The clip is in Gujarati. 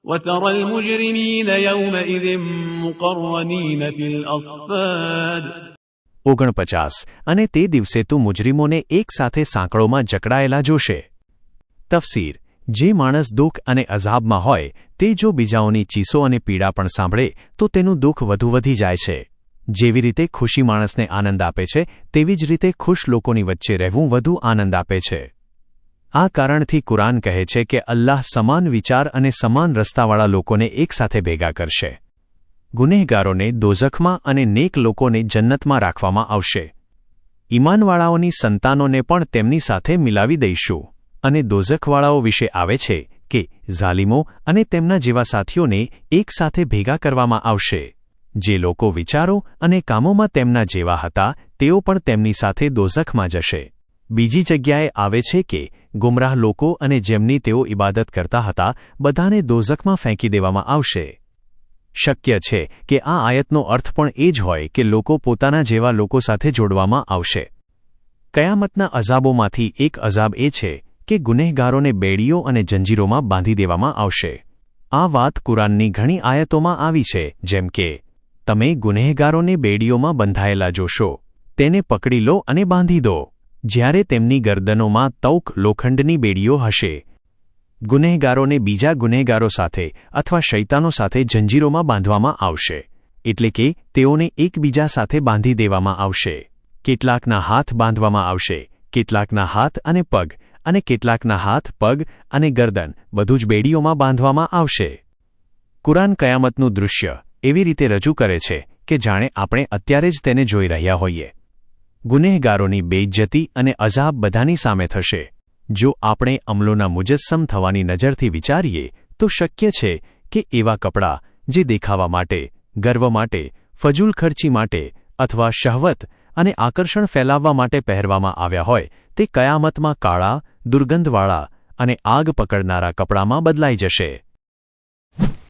وترى المجرمين يومئذ مقرنين في الأصفاد 49 અને તે દિવસે તું મુજરીમોને એક સાથે સાંકળોમાં જકડાયેલા જોશે. તફસીર: જે માણસ દુઃખ અને અઝાબમાં હોય તે જો બીજાઓની ચીસો અને પીડા પણ સાંભળે તો તેનું દુઃખ વધુ વધી જાય છે. જેવી રીતે ખુશી માણસને આનંદ આપે છે તેવી જ રીતે ખુશ લોકોની વચ્ચે રહેવું વધુ આનંદ આપે છે. આ કારણથી કુરાન કહે છે કે અલ્લાહ સમાન વિચાર અને સમાન રસ્તાવાળા લોકોને એકસાથે ભેગા કરશે. ગુનેહગારોને દોઝખમાં અને નેક લોકોને જન્નતમાં રાખવામાં આવશે. ઈમાનવાળાઓની સંતાનોને પણ તેમની સાથે મિલાવી દઈશું. અને દોઝખવાળાઓ વિશે આવે છે કે ઝાલિમો અને તેમના જેવા સાથીઓને એકસાથે ભેગા કરવામાં આવશે. જે લોકો વિચારો અને કામોમાં તેમના જેવા હતા તેઓ પણ તેમની સાથે દોઝખમાં જશે. બીજી જગ્યાએ આવે છે કે ગુમરાહ લોકો અને જેમની તેઓ ઇબાદત કરતા હતા બધાને દોઝખમાં ફેંકી દેવામાં આવશે. શક્ય છે કે આ આયતનો અર્થ પણ એ જ હોય કે લોકો પોતાના જેવા લોકો સાથે જોડવામાં આવશે. કયામતના અઝાબોમાંથી એક અઝાબ એ છે કે ગુનેહગારોને બેડીઓ અને જંજીરોમાં બાંધી દેવામાં આવશે. આ વાત કુરાનની ઘણી આયતોમાં આવી છે, જેમ કે તમે ગુનેહગારોને બેડીઓમાં બંધાયેલા જોશો, તેને પકડી લો અને બાંધી દો, જ્યારે તેમની ગરદનોમાં તૌક લોખંડની બેડીઓ હશે. ગુનેહગારોને બીજા ગુનેહગારો સાથે અથવા શૈતાનો સાથે જંજીરોમાં બાંધવામાં આવશે, એટલે કે તેઓને એકબીજા સાથે બાંધી દેવામાં આવશે. કેટલાકના હાથ બાંધવામાં આવશે, કેટલાકના હાથ અને પગ, અને કેટલાકના હાથ, પગ અને ગરદન બધું જ બેડીઓમાં બાંધવામાં આવશે. કુરાન કયામતનું દૃશ્ય એવી રીતે રજૂ કરે છે કે જાણે આપણે અત્યારે જ તેને જોઈ રહ્યા હોઈએ. ગુનેહગારોની બેઇજ્જતી અને અઝાબ બધાની સામે થશે. જો આપણે અમલોના મુજસ્સમ થવાની નજરથી વિચારીએ તો શક્ય છે કે એવા કપડાં જે દેખાવા માટે, ગર્વ માટે, ફજૂલ ખર્ચી માટે અથવા શહવત અને આકર્ષણ ફેલાવવા માટે પહેરવામાં આવ્યા હોય તે કયામતમાં કાળા, દુર્ગંધવાળા અને આગ પકડનારા કપડામાં બદલાઈ જશે.